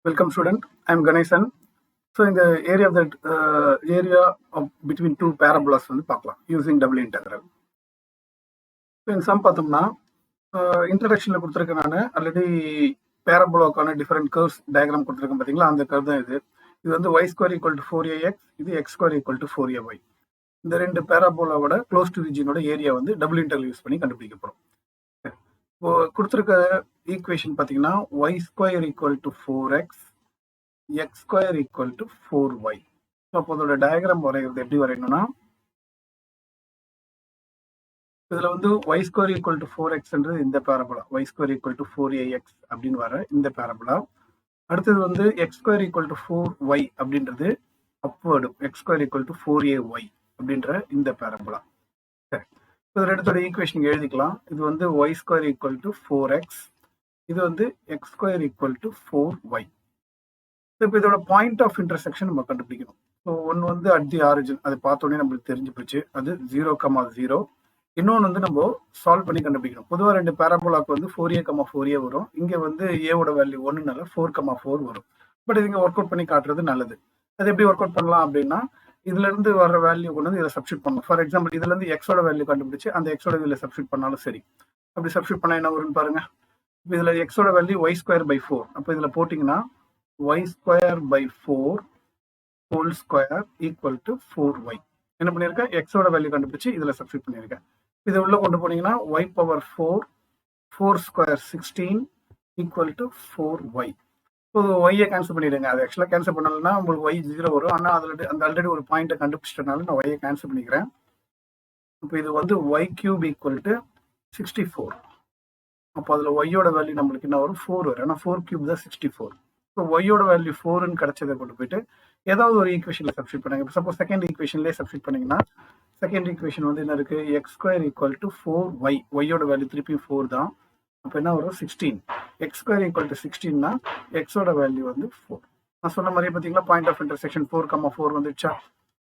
Welcome student, I am Ganesan. So in the area of that area of between two parabolas using double integral. So in some introduction already parabola different curves diagram and the curve is y square equal to 4ax, this x square equal to 4ay. இந்த ரெண்டு பேராபோலாவோட closed ரீஜியனோட area double integral use பண்ணி கண்டுபிடிக்க போறோம். இப்போ கொடுத்துருக்க equation பார்த்தீங்கன்னா y square equal to 4x, x square equal to 4y. So அப்போ அதோட டயக்ராம் வரைகிறது எப்படி வரையணும்னா, இதுல y ஸ்கொயர் ஈக்குவல் டு 4xன்றது இந்த parabola, y square equal to 4ax அப்படின்னு வர இந்த பேராபோலா. அடுத்தது x square equal to 4y அப்படின்றது upward, x square equal to 4ay அப்படின்ற இந்த பேராபோலா. சரி, இது ரெண்டுத்தோட ஈக்குவேஷன் எழுதிக்கலாம். இது y square equal to 4x, இது x square equal to 4y. இப்போ இதோட பாயிண்ட் ஆஃப் இன்டர்செக்ஷன் நம்ம கண்டுபிடிக்கணும். ஸோ ஒன்று அட் தி ஆரிஜின், அதை பார்த்தோன்னே நம்மளுக்கு தெரிஞ்சு போச்சு, அது 0,0. இன்னொன்று நம்ம சால்வ் பண்ணி கண்டுபிடிக்கணும். பொதுவாக ரெண்டு பேராபோலாக்கு 4a,4a வரும். இங்கே ஏவோட வேல்யூ 1னால 4,4 வரும். பட் இது இங்கே ஒர்க் அவுட் பண்ணி காட்டுறது நல்லது. அது எப்படி ஒர்க் அவுட் பண்ணலாம் அப்படின்னா, இதுல இருந்து வர வேல்யூ கொண்டு இதில் சப்ஸ்டியூட் பண்ணணும். ஃபார் எக்ஸாம்பிள் இதுல இருந்து எக்ஸோட வேல்யூ கண்டுபிடிச்சு அந்த எக்ஸோட இதில் சப்ஸ்டியூட் பண்ணாலும் சரி. அப்படி சப்ஸ்டியூட் பண்ண என்ன வரும்னு பாருங்க. இப்போ இதுல எக்ஸோட வேல்யூ y ஸ்கொயர் பை 4. அப்போ இதுல போட்டிங்கன்னா y square by 4 whole square equal to 4y. என்ன பண்ணியிருக்கேன், எக்ஸோட வேல்யூ கண்டுபிடிச்சு இதுல சப்ஸ்டியூட் பண்ணியிருக்கேன். இதை உள்ள கொண்டு போனீங்கன்னா y power 4 square 16 equal to 4y. இப்போ ஒய்யை கேன்சல் பண்ணிடுங்க. அது ஆக்சுவலாக கேன்சல் பண்ணலன்னா உங்களுக்கு y 0 வரும். ஆனால் அதில் அந்த ஆல்ரெடி ஒரு பாயிண்ட்டை கண்டுபிடிச்சிட்டனால நான் ஒய்யை கேன்சல் பண்ணிக்கிறேன். இப்போ இது y கியூப் ஈக்குவல் டு 64. அப்போ அதில் ஒய்யோட வேல்யூ நம்மளுக்கு என்ன வரும், 4 வரும். ஆனால் 4 கியூப் தான் 64. ஸோ ஒய்யோட வேல்யூ 4ன்னு கிடைச்சதை கொண்டு போயிட்டு ஏதாவது ஒரு ஈக்குவேஷனில் சப்ஸ்டியூட் பண்ணுங்க. இப்போ சப்போஸ் செகண்ட் ஈக்குவேஷன்லேயே சப்ஸ்டியூட் பண்ணிங்கன்னா, செகண்ட் ஈக்குவேஷன் என்ன இருக்கு, X square equal to 4y. ஒய்யோட வேல்யூ திருப்பி 4 தான். அப்போ என்ன வரும், 16. எக்ஸ் ஸ்கொயர் ஈக்குவல் டு 16னா எக்ஸோட வேல்யூ 4. நான் சொன்ன மாதிரியே பார்த்தீங்களா, பாயிண்ட் ஆஃப் இன்டர்செக்ஷன் 4,4 வந்துடுச்சா.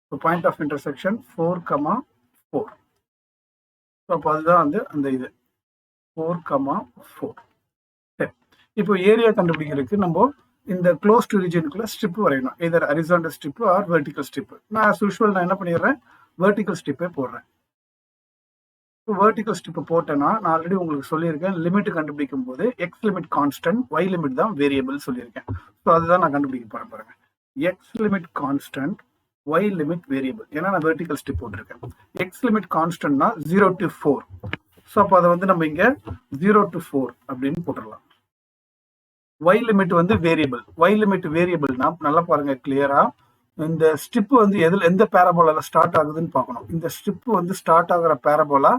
So point of intersection 4,4. So அப்போ அதுதான் அந்த இது 4,4. சரி, இப்போ ஏரியா கண்டுபிடிக்கிறதுக்கு நம்ம இந்த க்ளோஸ் டு ரீஜனுக்குள்ள ஸ்ட்ரிப் வரையணும். Either horizontal strip or vertical strip. நான் ஆஸ் யூஷுவல் நான் என்ன பண்ணிடுறேன், வெர்டிக்கல் ஸ்ட்ரிப்பே போடுறேன். வெர்டிக்கல் ஸ்ட்ரிப் போட்டேன்னா நான் ஆல்ரெடி உங்களுக்கு சொல்லியிருக்கேன், லிமிட் கண்டுபிடிக்கும் போது x limit constant, y limit தான் வேரியபிள் சொல்லியிருக்கேன். ஸோ அதுதான் நான் கண்டுபிடிக்க போறேன் பாருங்க. X limit constant, y limit variable. ஏன்னா நான் வெர்டிக்கல் ஸ்ட்ரிப் போட்டிருக்கேன். எக்ஸ் லிமிட் கான்ஸ்டன்ட்னா 0 to 4. ஸோ அப்போ அதை நம்ம இங்க 0 to 4 அப்படின்னு போட்டுடலாம். Y limit variable. Y limit வேரியபிள்னா நல்லா பாருங்க கிளியரா, இந்த ஸ்ட்ரிப் எந்த பேராபோலால ஸ்டார்ட் ஆகுதுன்னு பார்க்கணும். இந்த ஸ்ட்ரிப் ஸ்டார்ட் ஆகிற பேராபோலா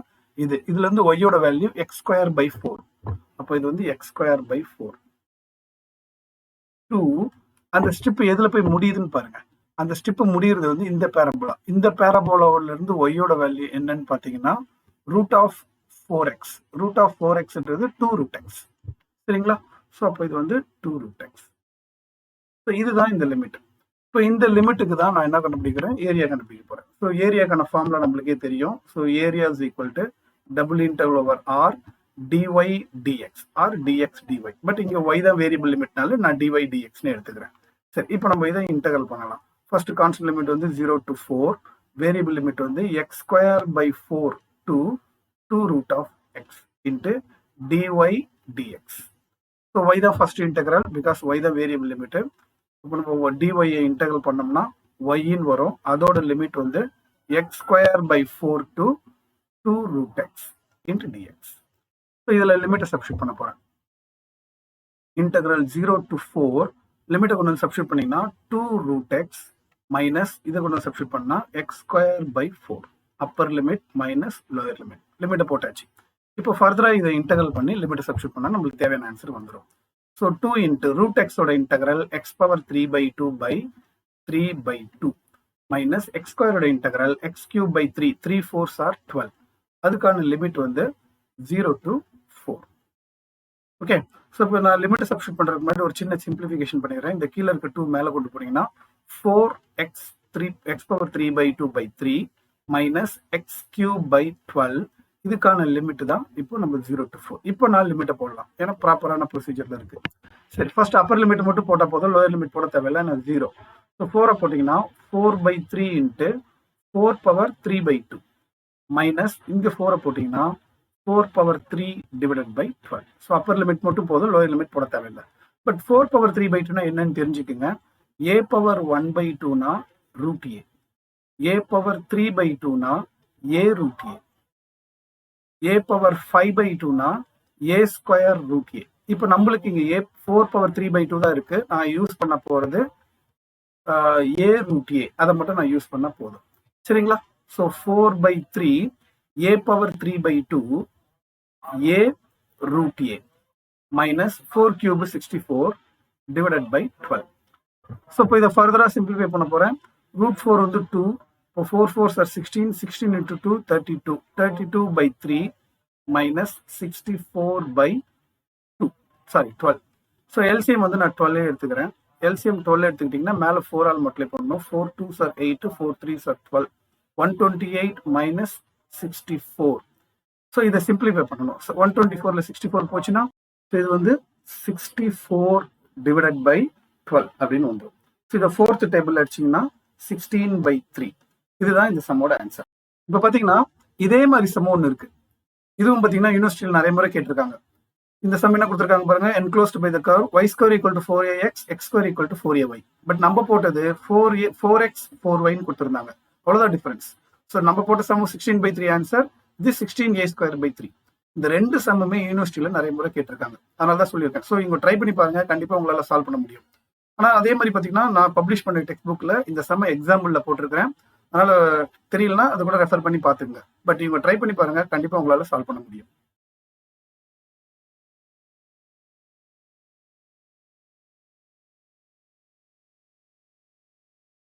இதுல இருந்து ஒய்யோட வேல்யூ எக்ஸ் ஸ்கொயர் பை 4. அப்போ இது எக்ஸ் ஸ்கொயர் பை 4 2. அந்த ஸ்ட்ரிப் எதுல போய் முடியுதுன்னு பாருங்க. அந்த ஸ்ட்ரிப் முடியுறது இந்த பேராபோலா. இந்த பேராபோலாவில இருந்து ஒய்யோட வேல்யூ என்னன்னு பாத்தீங்கன்னா root of 4x. Root of 4xன்றது 2 ரூட் எக்ஸ். சரிங்களா. ஸோ அப்போ இது 2 ரூட் எக்ஸ். ஸோ இதுதான் இந்த லிமிட். இப்போ இந்த லிமிட்டுக்கு தான் நான் என்ன கண்டுபிடிக்கிறேன், ஏரியா கண்டுபிடிக்க போறேன். ஸோ ஏரியாக்கான ஃபார்முலா நம்மளுக்கே தெரியும். So area is equal to double integral over R dy dx or dx dy. But இங்கே ஒய் தான் வேரியபிள் லிமிட்னால நான் டிஒய் டிஎக்ஸ்னு எடுத்துக்கிறேன். சரி, இப்போ நம்ம இதை இன்டெக்ரல் பண்ணலாம். First constant limit 0 to 4, variable limit x square by 4 to 2 root of x into dy dx. So y தான் ஃபர்ஸ்ட் இன்டெக்ரல், பிகாஸ் ஒய் தான் வேரியபிள் லிமிட். இப்போ நம்ம டிஒய்யை இன்டெக்ரல் பண்ணோம்னா ஒய்ன்னு வரும். அதோட limit x square by 4 to 2 root x into dx. So இதில் லிமிட்டை சப்ஸ்டியூட் பண்ண போகிறேன். இன்டெக்ரல் 0 to 4 லிமிட்டை கொண்டு சப்ஸ்டியூட் பண்ணிங்கன்னா 2 ரூட் எக்ஸ் மைனஸ் இதை கொண்டு சப்ஸ்டியூட் பண்ணால் x square by 4. Upper limit minus lower limit. லிமிட்டை போட்டாச்சு. இப்போ ஃபர்தராக இதை இன்டெக்ரல் பண்ணி லிமிட்டை சப்ஸ்டியூட் பண்ணால் நம்மளுக்கு தேவையான ஆன்சர் வந்துடும். ஸோ 2 இன்ட்டு ரூட் எக்ஸோட integral x power 3/2 by 3/2 minus x ஸ்கொயரோட integral x cube by 3. 3 4s are 12. அதுக்கான லிமிட் 0 to 4. ஓகே. ஸோ இப்போ நான் லிமிட்டை சப்ஸ்டியூட் பண்ணுறதுக்கு முன்னாடி ஒரு சின்ன சிம்பிளிஃபிகேஷன் பண்ணிடுறேன். இந்த கீழே இருக்க 2 மேலே கொண்டு போனீங்கன்னா 4x power 3/2 by 3 minus x cube by 12 இதுக்கான லிமிட் தான் இப்போ நம்ம 0 to 4. இப்போ நான் லிமிட்டை போடலாம், ஏன்னா ப்ராப்பரான ப்ரொசீஜர்ல இருக்கு. சரி, ஃபர்ஸ்ட் அப்பர் லிமிட் மட்டும் போட்டால் போதும், லோயர் லிமிட் போட தேவையில்லை. நான் 0. ஸோ 4 போட்டிங்கன்னா 4/3 இன்ட்டு 4^3/2 மைனஸ் இங்கே 4 போட்டிங்கன்னா 4^3 divided by 12. So upper limit மட்டும் போதும், லோயர் லிமிட் போட தேவையில்லை. பட் 4^3/2னா என்னன்னு தெரிஞ்சுக்குங்க. a^1/2னா ரூட் ஏ, a^3/2னா a ரூட் ஏ, a^5/2னா a ஸ்கொயர் ரூட் ஏ. இப்போ நம்மளுக்கு இங்க 4^3/2 தான் இருக்கு. நான் யூஸ் பண்ண போறது a ரூட் ஏ, அதை மட்டும் நான் யூஸ் பண்ண போதும். சரிங்களா? So 4/3 a^3/2 a root a minus 4³ 64 divided by 12. So இப்போ இதை ஃபர்தரா சிம்பிளிஃபை பண்ண போறேன். √4 வந்து 2, இப்போ 4 4s are 16, 16 into 2 32, 32/3 minus 64/2, sorry 12. So LCM வந்து நான் 12 எடுத்துக்கிறேன். எல்சிஎம் 12 எடுத்துக்கிட்டிங்கன்னா மேலே 4 ஆல் மல்டிப்ளை பண்ணணும். 4 2s are 8, 4 3s are 12, 128 minus 64. So இதை சிம்பிளிஃபை பண்ணணும். 124ல 64 போச்சுன்னா இது வந்து 64 டிவைடட் பை 12 அப்படின்னு வந்துடும். ஸோ இதை ஃபோர்த் டேபிள் அடிச்சிங்கன்னா 16/3. இதுதான் இந்த சம்மோட ஆன்சர். இப்போ பார்த்தீங்கன்னா இதே மாதிரி சம் ஒன்று இருக்கு. இதுவும் பார்த்தீங்கன்னா யூனிவர்சிட்டியில் நிறைய முறை கேட்டிருக்காங்க. இந்த சம் என்ன கொடுத்துருக்காங்க பாருங்க. enclosed by the curve y² = 4ax, x² = 4ay. But நம்ம போட்டது 4x 4y கொடுத்துருந்தாங்க. அவ்வளோதான் டிஃபரன்ஸ். ஸோ நம்ம போட்ட சம் 16/3 ஆன்சர், இது 16a²/3. இந்த ரெண்டு சம்முமே யூனிவர்சிட்டியில நிறைய முறை கேட்டிருக்காங்க. அதனால தான் சொல்லியிருக்கேன். ஸோ இவங்க ட்ரை பண்ணி பாருங்க, கண்டிப்பா உங்களால சால்வ் பண்ண முடியும். ஆனால் அதே மாதிரி பார்த்தீங்கன்னா நான் பப்ளிஷ் பண்ண டெக்ஸ்ட் புக்ல இந்த சம்ம எக்ஸாம்பிள்ல போட்டிருக்கிறேன். அதனால தெரியலன்னா அதை கூட ரெஃபர் பண்ணி பார்த்துங்க. பட் இவங்க ட்ரை பண்ணி பாருங்க, கண்டிப்பா உங்களால சால்வ் பண்ண முடியும்.